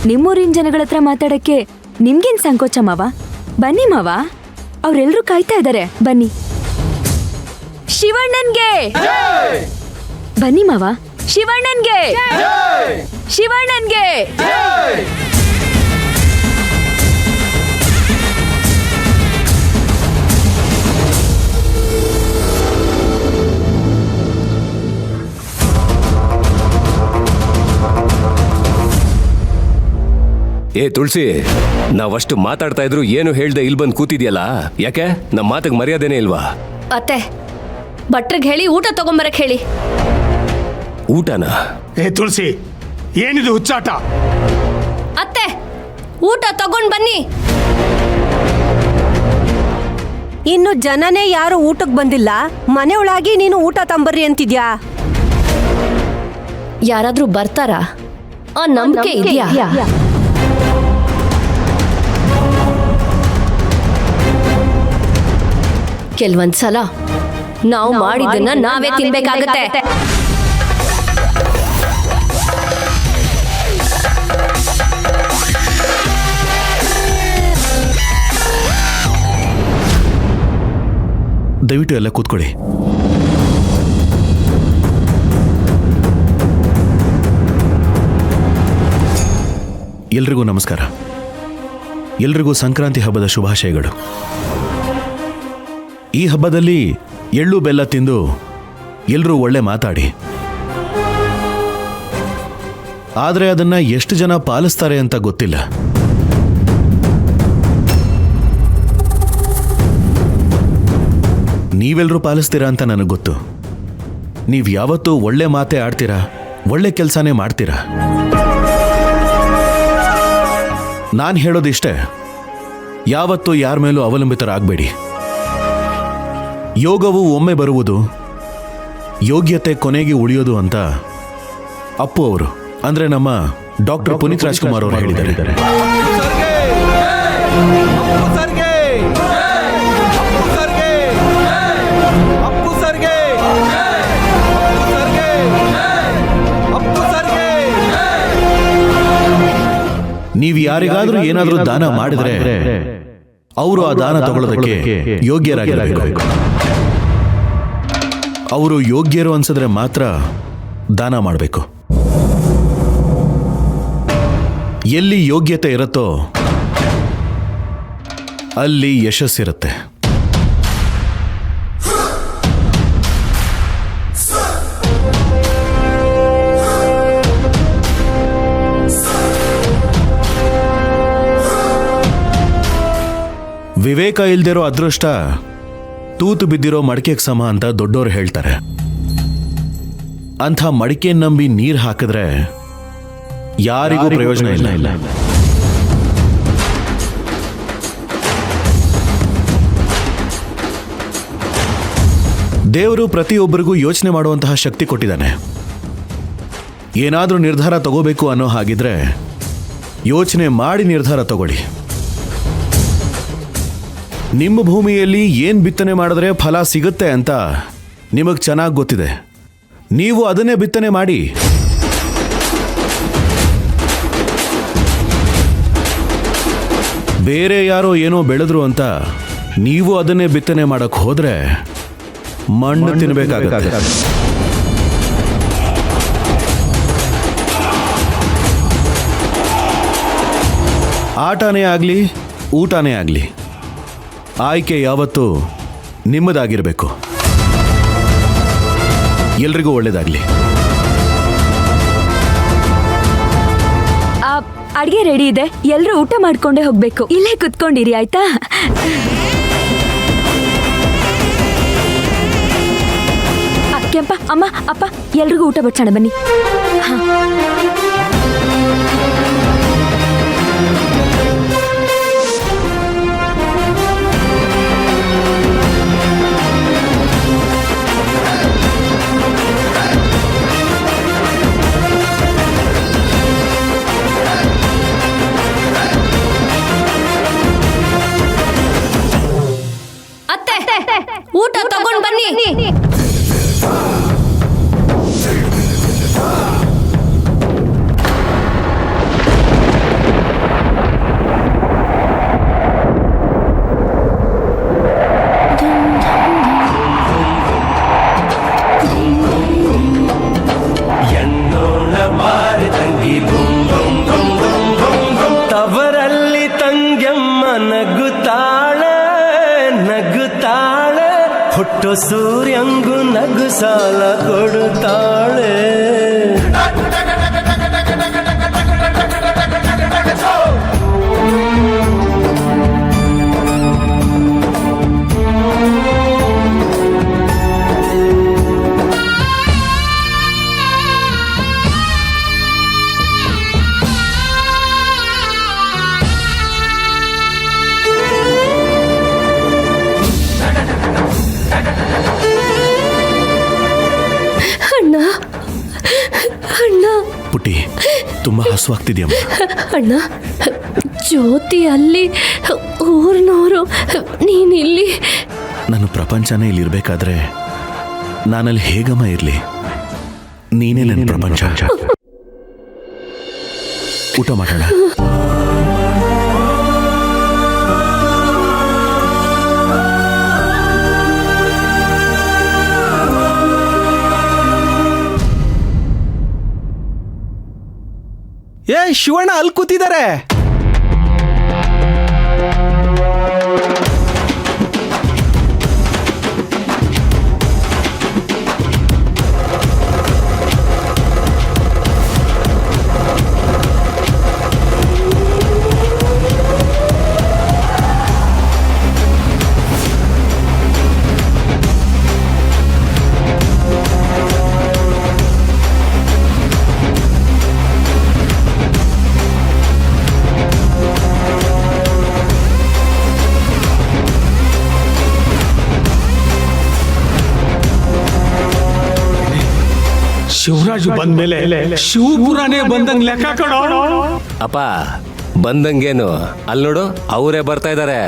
ನಿಮ್ಮೂರಿನ ಜನಗಳ ಹತ್ರ ಮಾತಾಡಕ್ಕೆ ನಿಮ್ಗೇನ್ ಸಂಕೋಚ ಮಾವ? ಬನ್ನಿ ಮಾವ, ಅವ್ರೆಲ್ರೂ ಕಾಯ್ತಾ ಇದ್ದಾರೆ. ಬನ್ನಿ. ಶಿವಣ್ಣನ್ಗೆ ಬನ್ನಿ ಮಾವ. ಶಿವಣ್ಣನ್ಗೆ ಶಿವಣ್ಣನ್ಗೆ ಏ ತುಳಸಿ, ನಾವಷ್ಟು ಮಾತಾಡ್ತಾ ಇದ್ರು ಏನು ಹೇಳ್ದೆ ಇಲ್ಲಿ ಬಂದು ಕೂತಿದ್ಯಲ್ಲ, ಯಾಕೆ? ನಮ್ಮ ಮಾತಿಗೆ ಮರ್ಯಾದೆನೇ ಇಲ್ವಾ? ಅತ್ತೆ, ಭಟ್ರಿಗೆ ಹೇಳಿ ಊಟ ತಗೊಂಬರಕ್ ಹೇಳಿ. ಊಟನ? ಏ ತುಳಸಿ, ಏನಿದು ಹುಚ್ಚಾಟ? ಅತ್ತೆ, ಊಟ ತಗೊಂಡ್ ಬನ್ನಿ. ಇನ್ನು ಜನನೇ ಯಾರು ಊಟಕ್ಕೆ ಬಂದಿಲ್ಲ, ಮನೆ ಒಳಗೆ ನೀನು ಊಟ ತಂಬರ್ರಿ ಅಂತಿದ್ಯಾ? ಯಾರಾದ್ರೂ ಬರ್ತಾರಾ? ಆ ನಂಬಿಕೆ ಇದೆಯಾ? ಕೆಲವೊಂದ್ಸಲ ನಾವು ಮಾಡಿದ್ದನ್ನ ನಾವೇ ತಿನ್ಬೇಕಾಗತ್ತೆ. ದಯವಿಟ್ಟು ಎಲ್ಲ ಕೂತ್ಕೊಳ್ಳಿ. ಎಲ್ರಿಗೂ ನಮಸ್ಕಾರ. ಎಲ್ರಿಗೂ ಸಂಕ್ರಾಂತಿ ಹಬ್ಬದ ಶುಭಾಶಯಗಳು. ಈ ಹಬ್ಬದಲ್ಲಿ ಎಳ್ಳು ಬೆಲ್ಲ ತಿಂದು ಎಲ್ಲರೂ ಒಳ್ಳೆ ಮಾತಾಡಿ. ಆದರೆ ಅದನ್ನ ಎಷ್ಟು ಜನ ಪಾಲಿಸ್ತಾರೆ ಅಂತ ಗೊತ್ತಿಲ್ಲ. ನೀವೆಲ್ಲರೂ ಪಾಲಿಸ್ತೀರಾ ಅಂತ ನನಗೆ ಗೊತ್ತು. ನೀವು ಯಾವತ್ತೂ ಒಳ್ಳೆ ಮಾತೇ ಆಡ್ತೀರಾ, ಒಳ್ಳೆ ಕೆಲಸನೇ ಮಾಡ್ತೀರಾ. ನಾನು ಹೇಳೋದಿಷ್ಟೇ, ಯಾವತ್ತೂ ಯಾರ ಮೇಲೂ ಅವಲಂಬಿತರಾಗಬೇಡಿ. ಯೋಗವು ಒಮ್ಮೆ ಬರುವುದು, ಯೋಗ್ಯತೆ ಕೊನೆಗೆ ಉಳಿಯೋದು ಅಂತ ಅಪ್ಪು ಅವರು, ಅಂದ್ರೆ ನಮ್ಮ ಡಾಕ್ಟರ್ ಪುನೀತ್ ರಾಜ್ಕುಮಾರ್ ಅವರು ಹೇಳಿದ್ದಾರೆ. ನೀವು ಯಾರಿಗಾದ್ರೂ ಏನಾದ್ರೂ ದಾನ ಮಾಡಿದ್ರೆ ಅವರು ಆ ದಾನ ತಗೊಳ್ಳೋದಕ್ಕೆ ಯೋಗ್ಯರಾಗಿರಬೇಕು. ಅವರು ಯೋಗ್ಯರು ಅನ್ಸಿದ್ರೆ ಮಾತ್ರ ದಾನ ಮಾಡಬೇಕು. ಎಲ್ಲಿ ಯೋಗ್ಯತೆ ಇರುತ್ತೋ ಅಲ್ಲಿ ಯಶಸ್ಸಿರುತ್ತೆ. ವಿವೇಕ ಇಲ್ದಿರೋ ಅದೃಷ್ಟ ತೂತು ಬಿದ್ದಿರೋ ಮಡಿಕೆಗೆ ಸಮ ಅಂತ ದೊಡ್ಡೋರು ಹೇಳ್ತಾರೆ. ಅಂಥ ಮಡಿಕೆ ನಂಬಿ ನೀರು ಹಾಕಿದ್ರೆ ಯಾರಿಗೂ ಪ್ರಯೋಜನ ಇಲ್ಲ. ದೇವರು ಪ್ರತಿಯೊಬ್ಬರಿಗೂ ಯೋಚನೆ ಮಾಡುವಂತಹ ಶಕ್ತಿ ಕೊಟ್ಟಿದ್ದಾನೆ. ಏನಾದರೂ ನಿರ್ಧಾರ ತಗೋಬೇಕು ಅನ್ನೋ ಹಾಗಿದ್ರೆ ಯೋಚನೆ ಮಾಡಿ ನಿರ್ಧಾರ ತಗೊಳ್ಳಿ. ನಿಮ್ಮ ಭೂಮಿಯಲ್ಲಿ ಏನ್ ಬಿತ್ತನೆ ಮಾಡಿದ್ರೆ ಫಲ ಸಿಗುತ್ತೆ ಅಂತ ನಿಮಗೆ ಚೆನ್ನಾಗಿ ಗೊತ್ತಿದೆ. ನೀವು ಅದನ್ನೇ ಬಿತ್ತನೆ ಮಾಡಿ. ಬೇರೆ ಯಾರೋ ಏನೋ ಬೆಳೆದ್ರು ಅಂತ ನೀವು ಅದನ್ನೇ ಬಿತ್ತನೆ ಮಾಡಕ್ ಹೋದ್ರೆ ಮಣ್ಣು ತಿನ್ನಬೇಕಾಗುತ್ತೆ. ಆಟನೇ ಆಗಲಿ, ಊಟನೇ ಆಗಲಿ, ಆಯ್ಕೆ ಯಾವತ್ತೂ ನಿಮ್ಮದಾಗಿರಬೇಕು. ಎಲ್ರಿಗೂ ಒಳ್ಳೇದಾಗ್ಲಿ. ಅಡ್ಗೆ ರೆಡಿ ಇದೆ, ಎಲ್ರೂ ಊಟ ಮಾಡ್ಕೊಂಡೇ ಹೋಗ್ಬೇಕು. ಇಲ್ಲೇ ಕುತ್ಕೊಂಡಿರಿ ಆಯ್ತಾ? ಕೆಂಪ, ಅಮ್ಮ, ಅಪ್ಪ, ಎಲ್ರಿಗೂ ಊಟ ಬಡ್ಸೋಣ ಬನ್ನಿ. ಊಟ ತಗೊಂಡ್ ಬನ್ನಿ. ಕೊಟ್ಟು ಸೂರ್ಯಂಗು ನಗು ಸಾಲ ಕೊಡುತ್ತಾಳೆ. ಅಣ್ಣ ಅಣ್ಣ ಪುಟ್ಟಿ ತುಂಬಾ ಹಸುವಾಗ್ತಿದ್ಯಮ್ಮ. ಅಣ್ಣ, ಜ್ಯೋತಿ ಅಲ್ಲಿ, ಊರ್ನವರು, ನೀನಿಲ್ಲಿ. ನನ್ನ ಪ್ರಪಂಚನೇ ಇಲ್ಲಿರ್ಬೇಕಾದ್ರೆ ನಾನಲ್ಲಿ ಹೇಗಮ್ಮ ಇರ್ಲಿ? ನೀನೇ ನನ್ನ ಪ್ರಪಂಚ. ಊಟ ಮಾಡೋಣ. ಏ ಶಿವಣ್ಣ ಅಲ್ಲಿ ಕೂತಿದ್ದಾರೆ. ಶಿವರಾಜು ಬಂದ್ಮೇಲೆ ಶಿವಪುರಾನೇ ಬಂದಂಗ್ ಲೆಕ್ಕ ಕಣೋ. ಅಪ್ಪ ಬಂದಂಗೇನು ಅಲ್ಲಿ ನೋಡು ಅವರೇ ಬರ್ತಾ ಇದ್ದಾರೆ.